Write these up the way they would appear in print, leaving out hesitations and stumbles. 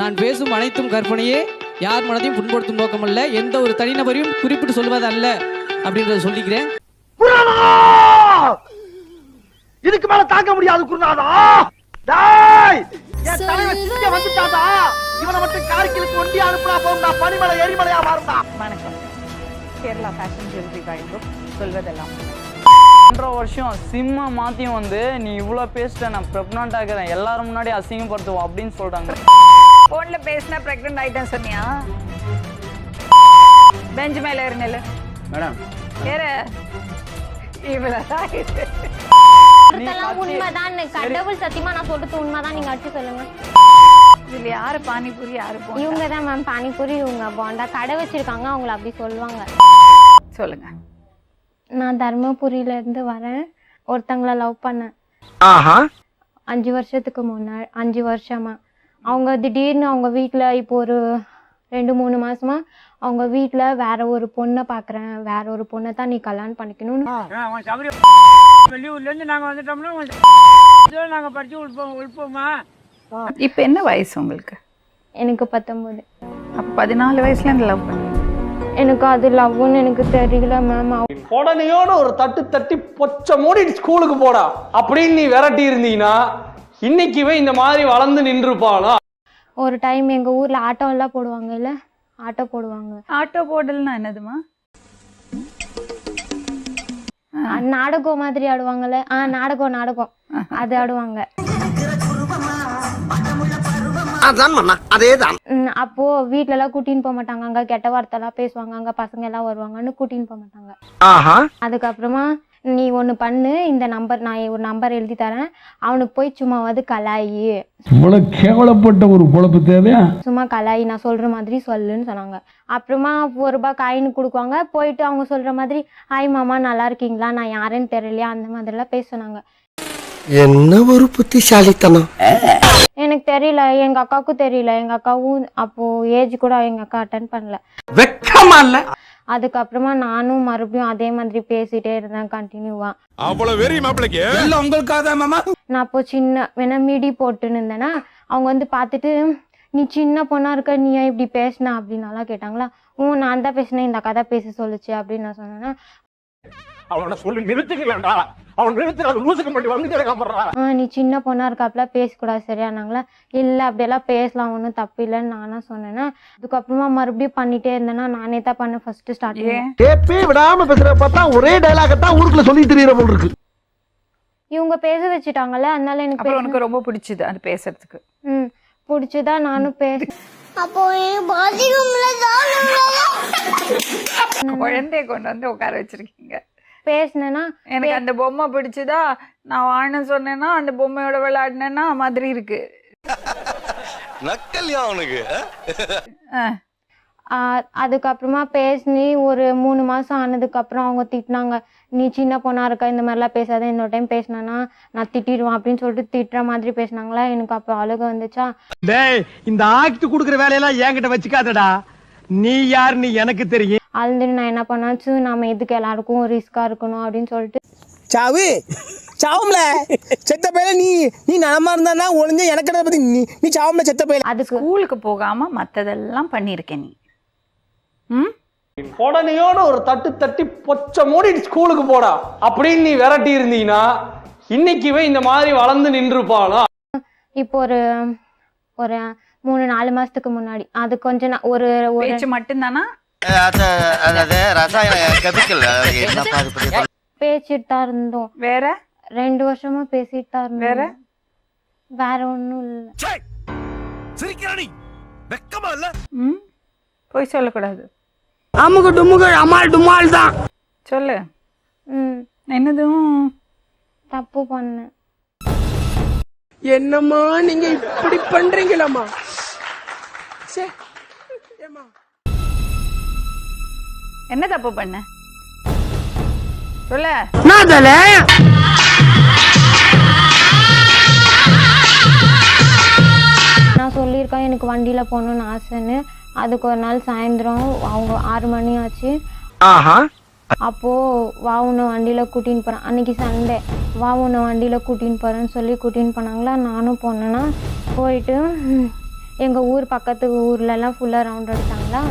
நான் பேசும் அனைத்தும் கற்பனையே, யார் மனதையும் புண்படுத்தும் நோக்கமல்ல, எந்த ஒரு தனிநபரையும் குறிப்பிட்டு சொல்வது அல்ல அப்படின்றத சொல்லிக்கிறேன். இதுக்கு மேல தாங்க முடியாது குருநாதா. டேய் என் தலைவன் சிங்க வந்துட்டாடா. இவனை மட்டும் கார்கிலுக்கு ஒண்டி அனுப்புனா போகும்டா, பனிமலை எரிமலையா மாறும்டா. வணக்கம். கேரளா ஃபேஷன் ஜுவல்லரி வழங்கும் சொல்வதெல்லாம். 1.5 வருஷம் சிம்ம மாத்தியும் வந்து நீ இவ்வளோ பேசிட்ட, நான் ப்ரெக்னென்ட் ஆகிறேன், எல்லாரும் முன்னாடி அசிங்கப்படுத்துவோம் அப்படின்னு சொல்றாங்க. போன்ல பேசினா பிரெக்னென்ட் ஆயிட்டேன் சொன்னியா? பெஞ்ச் மேல ஏறினல மேடம் ஏற இவ்வளவுதான் இது. அதெல்லாம் உண்மைதான். கடவுள் சத்தியமா நான் சொல்றது உண்மைதான். நீங்க அடிச்சு சொல்லுங்க. இதுல யாரு பானிபூரி யாரு போண்டா? இவங்க தான் மேம் பானிபூரி, இவங்க போண்டா. கடை வச்சிருக்காங்க, அவங்கள அப்படி சொல்லுவாங்க. சொல்லுங்க. நான் தர்மபுரியில இருந்து வரேன். ஒருத்தங்களை லவ் பண்ணேன். 5 வருஷத்துக்கு முன்னாடி, 5 வருஷமா. அவங்க திடீர்னு அவங்க வீட்டுல இப்போ ஒரு 2-3 மாசமா அவங்க வீட்டுல வேற ஒரு பொண்ணை பாக்குறேன், வேற ஒரு பொண்ணை தான் நீ கல்யாணம் பண்ணிக்கணும்னு. வெளியூர்ல இருந்து நாங்க வந்துட்டோம்னா நாங்க படிச்சு உள்போமா. இப்ப என்ன வயசு உங்களுக்கு? எனக்கு 19. அப்ப 14 வயசுல இருந்து லவ் பண்ணி? எனக்கு அது லவ்னு எனக்கு தெரியல மேம். உடனையோட ஒரு தட்டு தட்டி பொச்ச மூடி ஸ்கூலுக்கு போடா அப்படின்னு நீ விரட்டி இருந்தீங்கன்னா இன்னைக்குவே இந்த மாதிரி வளர்ந்து நின்றுப்பாளா? ஒரு டைம் எங்க ஊர்ல ஆட்டோ எல்லாம் போடுவாங்க இல்ல, ஆட்டோ போடுவாங்க. ஆட்டோ போடல்னா என்னதுமா? நாடகம் மாதிரி ஆடுவாங்கல்ல. நாடகம் அது ஆடுவாங்க. அப்போ வீட்டுல எல்லாம் கூட்டின்னு போக மாட்டாங்க. அங்க கெட்ட வார்த்தை எல்லாம் பேசுவாங்க, அங்க பசங்க எல்லாம் வருவாங்கன்னு கூட்டின்னு போக மாட்டாங்க. அதுக்கப்புறமா நீ ஒண்ணு பண்ணு, இந்த நம்பர் நான் ஒரு நம்பர் எழுதி தரேன், அவனுக்கு போய் சும்மாவது கலாயி, கேவலப்பட்ட ஒரு பொழப்பு தேவையா, சும்மா கலாயி, நான் சொல்ற மாதிரி சொல்லுன்னு சொன்னாங்க. அப்புறமா 1 ரூபாய் காயின் கொடுக்குவாங்க. போயிட்டு அவங்க சொல்ற மாதிரி ஹாய் மாமா நல்லா இருக்கீங்களா, நான் யாருன்னு தெரியலையா, அந்த மாதிரி எல்லாம் பேச சொன்னாங்க. என்ன ஒரு புத்திசாலித்தனம். எனக்கு தெரியல, எங்க அக்காவுக்கும் தெரியல. எங்க அக்காவும் அப்போ ஏஜ் கூட எங்க அக்கா அட்டன் பண்ணல. வெக்கமா இல்ல? அதுக்கப்புறமா நானும் மறுபடியும் அதே மாதிரி பேசிட்டே இருந்தேன் கண்டினியூவா. நான் அப்போ சின்ன வேணா மிடி போட்டுன்னு இருந்தேன்னா அவங்க வந்து பார்த்துட்டு நீ சின்ன பொண்ணா இருக்க, நீ ஏன் இப்படி பேசினா அப்படின்னாலாம் கேட்டாங்களா. நான் தான் பேசினேன், இந்த அக்கா தான் பேச சொல்லுச்சு அப்படின்னு நான் சொன்னேன்னா, அவனை சொல்லி நிறுத்துக்கலடா, அவன் நிறுத்துற லூசுக்கு மட்டும் வந்து நீ சின்ன பொண்ணா இருக்காப்ல பேசக்கூடாது சரியானாங்களா. இல்ல அப்படியெல்லாம் பேசலாம், ஒன்றும் தப்பு இல்லைன்னு நானா சொன்னேன்னா. அதுக்கப்புறமா மறுபடியும் பண்ணிட்டே இருந்தேன்னா நானே தான் பண்ண ஃபர்ஸ்ட் ஸ்டார்டிங். கேப்பே விடாம பேசுற பார்த்தா ஒரே டயலாக தான் ஊருக்குள்ள சொல்லி தெரியற போல இருக்கு. இவங்க பேச வச்சுட்டாங்கல்ல, அதனால எனக்கு ரொம்ப பிடிச்சது அது பேசுறதுக்கு. பிடிச்சுதான் நானும் குழந்தைய கொண்டு வந்து உட்கார வச்சிருக்கீங்க. பேசினேன்னா எனக்கு அந்த பொம்மை பிடிச்சதா, நான் வாழ சொன்னேன்னா அந்த பொம்மையோட விளையாடினேன்னா மாதிரி இருக்கு. அதுக்கப்புறமா பேசி ஒரு 3 மாசம் ஆனதுக்கு அப்புறம் அவங்க திட்டினாங்க, நீ சின்ன பொண்ணா இருக்க, இந்த மாதிரிலாம் பேசாத, இன்னொரு டைம் பேசினா நான் திட்டிடுவேன் அப்படின்னு சொல்லிட்டு திட்டுற மாதிரி பேசினாங்களா. எனக்கு அப்போ அழுக வந்துச்சா. இந்த ஆக்ட் குடுக்குற வேலையெல்லாம் என்கிட்ட வச்சுக்காதடா, நீ யாருன்னு எனக்கு தெரியும். அழுதுன்னு நான் என்ன பண்ணாச்சு, நாம எதுக்கு எல்லாருக்கும் ரிஸ்கா இருக்கணும் அப்படின்னு சொல்லிட்டு சாவு சாவும்ல செத்த பையில நீ நலமா இருந்தா ஒளிஞ்ச எனக்கு பத்தி நீ சாவும்ல செத்த பையில. அதுக்கு ஸ்கூலுக்கு போகாம மத்ததெல்லாம் பண்ணிருக்கேன் நீ. உடனையோட ஒரு தட்டு தட்டி பொச்ச மூடி ஸ்கூலுக்கு போடா அப்படின்னு நீ விரட்டி இருந்தீங்கன்னா இன்னைக்குவே இந்த மாதிரி வளர்ந்து நின்றுப்பாளா? இப்போ ஒரு 3-4 மாசத்துக்கு முன்னாடி அது கொஞ்சம் ஒரு பேச்சு மட்டும்தானா? பேசிட்டு தான் இருந்தோம். வேற 2 வருஷமா பேசிட்டு தான் இருந்தோம். வேற ஒண்ணும் இல்ல. போய் சொல்லக்கூடாது. அமுகு டுமுகு அமால் டுமால் தான் சொல்லு. என்னதும் தப்பு பண்ண. என்னம்மா நீங்க இப்படி பண்றீங்களம்மா? என்ன தப்பு பண்ண சொல்ல. நான் சொல்லியிருக்கேன் எனக்கு வண்டியில போகணும்னு ஆசைன்னு. அதுக்கு ஒரு நாள் சாயந்தரம் அவங்க 6 மணி ஆச்சு. அப்போ வா உன்னை வண்டியில கூட்டின்னு போறேன், அன்னைக்கு சண்டே, வா உன்னை வண்டியில கூட்டின்னு போறேன்னு சொல்லி கூட்டின்னு போனாங்களா. நானும் போனேன்னா போயிட்டு எங்கள் ஊர் பக்கத்து ஊர்லலாம் ஃபுல்லாக ரவுண்ட் அடித்தாங்களா.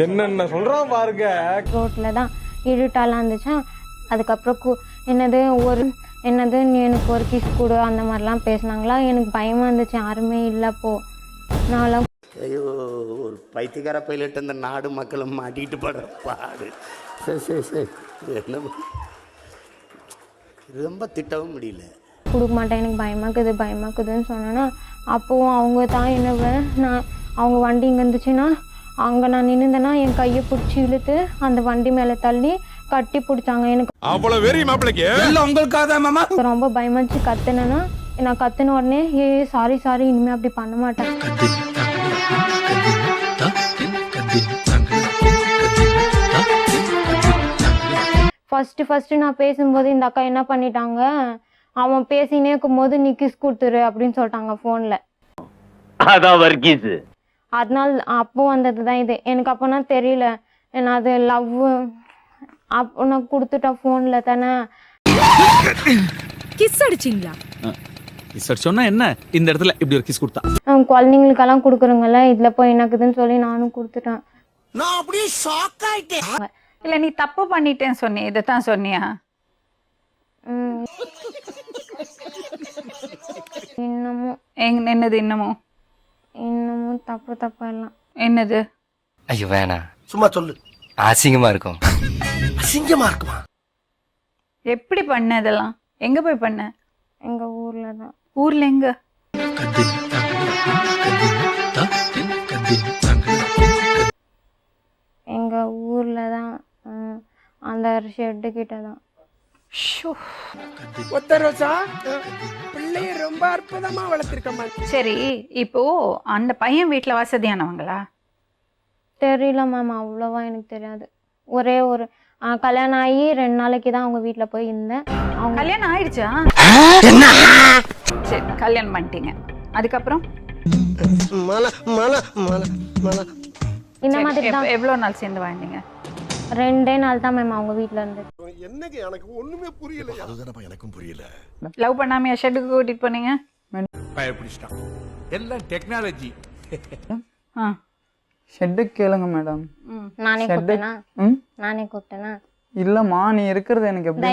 என்னென்ன சொல்றான் பாருங்க. ரோட்டில் தான் இருட்டாலாம் இருந்துச்சா. அதுக்கப்புறம் என்னது நீ எனக்கு ஒரு கிஸ் கொடு அந்த மாதிரிலாம் பேசினாங்களா. எனக்கு பயமாக இருந்துச்சு, யாருமே இல்லைப்போ. நான்லாம் ஐயோ, ஒரு பைத்தியக்கார பைலட் அந்த நாடு மக்களும் மாட்டிக்கிட்டு படுற பாடு. சரி என்ன ரொம்ப திட்டவும் முடியல. கொடுக்க மாட்டேன், எனக்கு பயமாக்குதுன்னு சொன்னேன்னா அப்போவும் அவங்க தான் என்ன அவங்க வண்டி இங்கே இருந்துச்சுன்னா அங்கே நான் நின்றுந்தேன்னா என் கையை பிடிச்சி இழுத்து அந்த வண்டி மேலே தள்ளி கட்டி பிடிச்சாங்க. எனக்கு ரொம்ப பயமாச்சு. கத்துனேன்னா நான் கத்துன உடனே சாரி இனிமேல் அப்படி பண்ண மாட்டேன். ஃபர்ஸ்ட் நான் பேசும்போது இந்த அக்கா என்ன பண்ணிட்டாங்க, அவன் பேசினே இருக்கும்போது நீ கிஸ் கொடுத்துரு அப்படின்னு சொல்லிட்டாங்க ஃபோனில். அதனால அப்போ வந்தது தான் இது. எனக்கு அப்போனா தெரியல, நான் அது லவ் அப்போ நான் கொடுத்துட்டேன் ஃபோனில் தானே. கிஸ் அடிச்சிங்களா? கிஸ் அடிச்சோன்னா என்ன, இந்த இடத்துல இப்படி ஒரு கிஸ் கொடுத்தா குழந்தைங்களுக்கெல்லாம் கொடுக்குறோங்கல்ல, இதில் போய் எனக்குதுன்னு சொல்லி நானும் கொடுத்துட்டேன். நான் அப்படியே ஷாக் ஆயிட்டேன். இல்லை நீ தப்பு பண்ணிட்டேன்னு சொன்னி, இதைத்தான் சொன்னியா? இன்னமும் என்னது இன்னமும் தப்பு எல்லாம் என்னது? ஐயோ வேணாம், சும்மா சொல்லு. அசிங்கமா இருக்கும். அசிங்கமா இருக்குமா? எப்படி பண்ண இதெல்லாம்? எங்க போய் பண்ண? எங்க ஊர்ல தான். ஊர்ல எங்க? எங்க ஊர்ல தான், அந்த ஷெட்டு கிட்ட தான். பிள்ளைய ரொம்ப அற்புதமா வளர்த்திருக்கமா. சரி, இப்போ அந்த பையன் வீட்டுல வசதியானவங்களா? தெரியல மேம், அவ்வளோவா எனக்கு தெரியாது. ஒரே ஒரு கல்யாணம் ஆகி 2 நாளைக்கு தான் அவங்க வீட்டில் போய் இருந்தேன். அவங்க கல்யாணம் ஆயிடுச்சா? சரி, கல்யாணம் பண்ணிட்டீங்க. அதுக்கப்புறம் இந்த மாதிரி தான். எவ்வளோ நாள் சேர்ந்து வாழ்ந்தீங்க? 2 நாள் தான் மேம் அவங்க வீட்டில் இருந்து. என்னங்க எனக்கு ஒண்ணுமே புரியல. அதுதானப்பா எனக்கும் புரியல. லவ் பண்ணாமையா ஷெட்டுக்கு கூட்டிட்டு போனீங்க? பயப்பிடிச்சிட்டான். எல்லாம் டெக்னாலஜி. ஷெட்டு கேளுங்க மேடம். நானே கூப்பிட்டேனா? இல்லம்மா, நீ இருக்கிறது எனக்கு எப்படி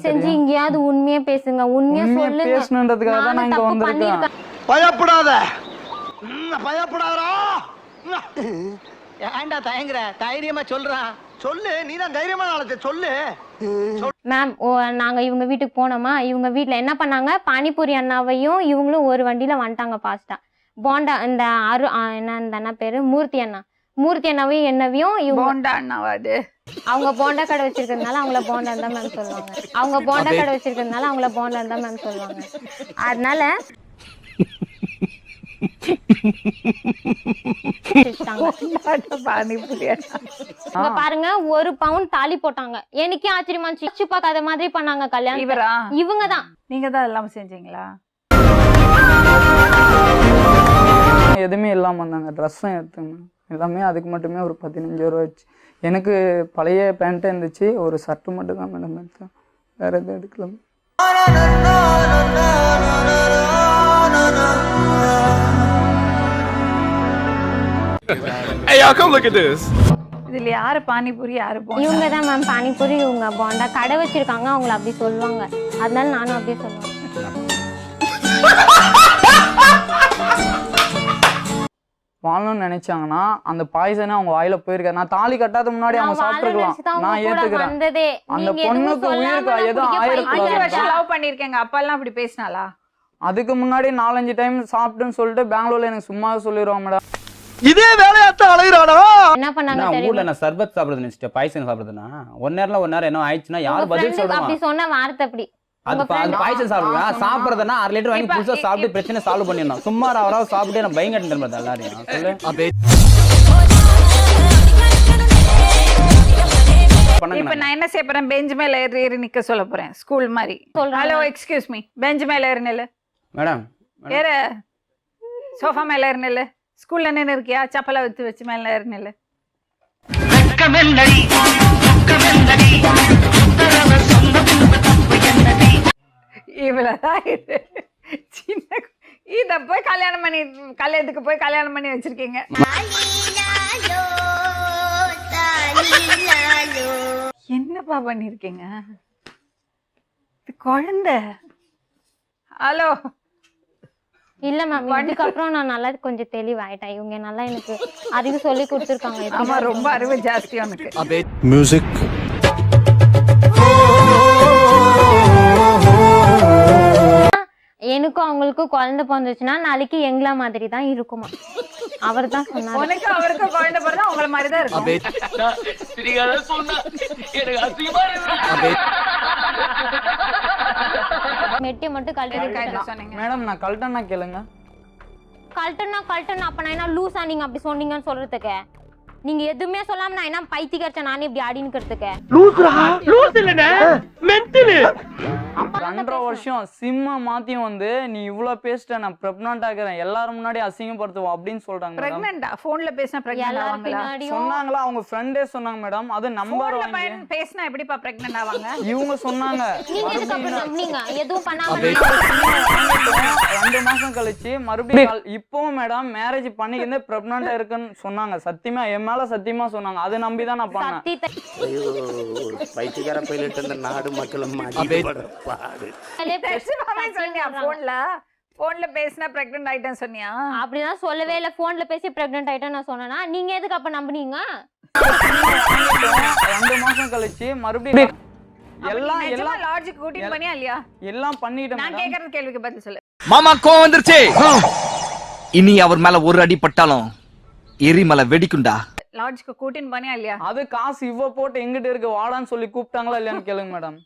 செஞ்சு இங்கேயாவது உண்மையா பேசுங்க, உண்மையா சொல்லுங்க. பேசணுன்றதுக்காக தான் நான் இங்க வந்திருக்கேன். பயப்படாதடா. ஏன்டா தயங்குற? தைரியமா சொல்றான். சொல்லு, நீதான் தைரியமா நாளத்தை சொல்லு. மேம், நாங்க இவங்க வீட்டுக்கு போனோமா, இவங்க வீட்டுல என்ன பண்ணாங்க, பானிபூரி அண்ணாவையும் இவங்களும் ஒரு வண்டியில வந்துட்டாங்க ஃபாஸ்டா. போண்டா இந்த என்ன அந்த அண்ணா பேரு மூர்த்தி அண்ணாவையும் என்னவையும் போண்டா அண்ணாவா? அது அவங்க போண்டா கடை வச்சிருக்கிறதுனால அவங்கள போண்டா தான் மேம் சொல்லுவாங்க. அவங்க போண்டா கடை வச்சிருக்கிறதுனால அவங்கள போண்டா தான் மேம் சொல்லுவாங்க. அதனால பாருங்க, 1 பவுன் தாலி போட்டாங்க. எனக்கே ஆச்சரியமா இருந்துச்சு. பார்க்காத மாதிரி பண்ணாங்க கல்யாணம். இவரா? இவங்க தான். நீங்க தான் எல்லாம் செஞ்சீங்களா? எதுவுமே இல்லாமல் வந்தாங்க. ட்ரெஸ்ஸும் எடுத்துங்க, எல்லாமே அதுக்கு மட்டுமே ஒரு 15 ரூபா ஆச்சு. எனக்கு பழைய பேண்ட்டு இருந்துச்சு, ஒரு ஷர்ட்டு மட்டும் தான் மேடம் எடுத்தேன், வேற எதுவும் எடுக்கல. இதுல யாரு பானிபூரி யாரு போண்டா? இவங்க தான் மேம் பானிபூரி, இவங்க போண்டா கடை வச்சிருக்காங்க, அவங்கள அப்படி சொல்லுவாங்க. அதனால நானும் அப்படியே சொல்லுவேன். வாழணும்னு நினைச்சாங்கன்னா அந்த பாய்சனே அவங்க வாயில போயிருக்காரு. நான் தாலி கட்டாத முன்னாடி அவங்க சாப்பிட்டுருக்கலாம், நான் ஏத்துக்கிறேன். அந்த பொண்ணுக்கு உயிருக்கு எதுவும் ஆயிருக்கு. லவ் பண்ணிருக்கேங்க, அப்பா எல்லாம் அப்படி பேசினாலா? அதுக்கு முன்னாடி 4-5 டைம் சாப்பிட்டுன்னு சொல்லிட்டு பெங்களூர்ல எனக்கு சும்மா சொல்லிடுவாங்க மேடம். இதே வேலையாத்தான் அலையிறானா? என்ன பண்ணாங்க தெரியுமா? ஊர்ல நான் சர்பத் சாப்பிடுறது நினைச்சிட்டேன், பாய்சன் சாப்பிடுறதுனா 1 நேரம் என்ன ஆயிடுச்சுன்னா யார் பதில் சொல்றாங்க? அப்படி சொன்ன வார்த்தை அப்படி. அது பாய்சன் சாப்பிடுறதுனா 1/2 லிட்டர் வாங்கி புதுசா சாப்பிட்டு பிரச்சனை சால்வ் பண்ணிடணும். சும்மா அவராவது சாப்பிட்டு நான் பயங்கட்டு இருந்தேன் எல்லாரையும். சொல்லு. இப்ப நான் என்ன செய்ய போறேன், பெஞ்ச் மேல ஏறி நிக்க சொல்ல போறேன், ஸ்கூல் மாதிரி. ஹலோ எக்ஸ்கியூஸ் மீ, பெஞ்ச் மேல ஏறி நில்லு மேடம். ஏற சோஃபா மேல ஏறி நில்லு. ஸ்கூல்ல நின்று இருக்கியா? சப்பலை வித்து வச்சு மேல ஏறி நில்லு. இவ்வளவுதான் இது. சின்ன இத போய் கல்யாணத்துக்கு போய் கல்யாணம் பண்ணி வச்சிருக்கீங்க. என்னப்பா பண்ணிருக்கீங்க? இது குழந்தை. ஹலோ. இல்ல மேம், இதுக்கப்புறம் நான் நல்லா கொஞ்சம் தெளிவாயிட்டேன். இவங்க நல்லா எனக்கு அறிவு சொல்லி கொடுத்துருக்காங்க. ஆமா, ரொம்ப அறிவு ஜாஸ்தி உனக்கு. மியூசிக். எனக்கும் அவங்களுக்கும் குழந்தை பிறந்துச்சுன்னா நாளைக்கு எங்களா மாதிரி தான் இருக்குமா. அவர் தான் சொன்னார். உனக்கு அவருக்கு குழந்தை பிறந்தா உங்கள மாதிரி தான் இருக்கும். மெட்டி மட்டும் கழட்டி சொன்னீங்க. மேடம் நான் கழட்டனா கேளுங்க. கழட்டனா அப்ப நான் என்ன லூசா நீங்க அப்படி சொன்னீங்கன்னு சொல்றதுக்கு? நீங்க எதுவுமே சொல்லாம நான் என்ன பைத்தியக்காரச்ச நானே இப்படி ஆடினுக்கிறதுக்கு? லூஸ் இல்லனே, மென்டல். 2.5 வருஷம் சிம்ம மாத்தியும் வந்து நீ இவ்வளவு பேசிட்ட, நான் பிரெக்னன்ட் ஆகிறேன், எல்லாரும் முன்னாடி அசிங்கப்படுத்துவோம் அப்படின்னு சொல்றாங்க மேடம். பிரெக்னன்ட்டா? போன்ல பேசினா பிரெக்னன்ட் ஆவாங்களா? சொன்னாங்களா? அவங்க ஃப்ரெண்டே சொன்னாங்க மேடம். அது நம்பர் போன்ல பேசினா எப்படிப்பா பிரெக்னன்ட் ஆவாங்க? இவங்க சொன்னாங்க. நீங்க எதுக்கு அப்ப நம்புனீங்க? எதுவும் பண்ணாம 2 மாசம் கழிச்சு மறுபடியும் இப்பவும் மேடம் மேரேஜ் பண்ணிக்கிட்டு பிரெக்னன்ட் இருக்குன்னு சொன்னாங்க. சத்தியமா என் மேல சத்தியமா சொன்னாங்க. அதை நம்பிதான் நான் பண்ணேன். பைத்தியக்கார பைலட் இந்த நாடு மக்களும் போன்ல பேசினா பிரெக்னன்ட் ஆயிட்டேன்னு சொன்னியா? அப்படிதான் சொல்லவே இல்ல. போன்ல பேசி பிரெக்னன்ட் ஆயிட்டா நான் சொன்னேனா? நீங்க எதுக்கு அப்ப நம்புனீங்க? 2 மாசம் கழிச்சு மறுபடியும் எல்லாம் லாஜிக் கூட்டிட்டு பண்ணியா இல்லையா? எல்லாம் பண்ணிட்டேன். நான் கேக்குற கேள்விக்கு பதில் சொல்லு. மாமா கோவம் வந்துருச்சு. இனி அவர் மேல ஒரு அடி பட்டாலும் எரிமலை வெடிக்குண்டா. லாஜிக் கூட்டிட்டு பண்ணியா இல்லையா? அது காசு இவ்வளவு போட்டு எங்கிட்ட இருக்கு வாடான்னு சொல்லி கூப்பிட்டாங்களா இல்லையான்னு கேளுங்க மேடம்.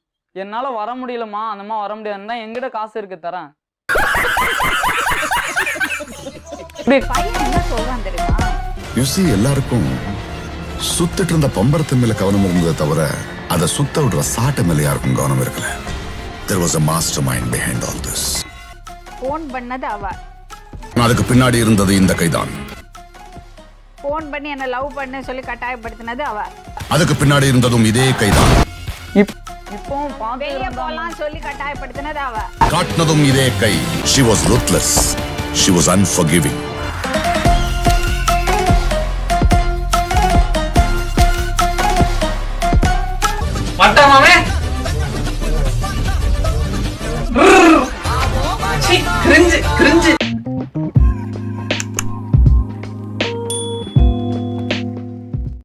என்னால வர முடியலமா, அந்த மாதிரி வர முடியாதுன்னா எங்கிட்ட காசு இருக்கு தரேன். பையன் என்ன சொல்றான் தெரியுமா? எல்லாருக்கும் சுத்திட்டு இருந்த பம்பரத்து மேல கவனம் இருந்ததை தவிர அதை சுத்த விடுற சாட்டை மேல யாருக்கும் கவனம் இருக்கல. There was a mastermind behind all this. Phone பண்ணது அவ. அதுக்கு பின்னாடி இருந்தது இந்த கைதான். போன் பண்ணி என்ன லவ் பண்ண சொல்லி கட்டாயப்படுத்தினது அவ. அதுக்கு பின்னாடி இருந்ததும் இதே கைதான். இப்போ வெளிய போலாம் சொல்லி கட்டாயப்படுத்தினது அவ. காட்டினதும் இதே கை. She was ruthless. She was unforgiving. பட்டமாமே கிரிஞ்சு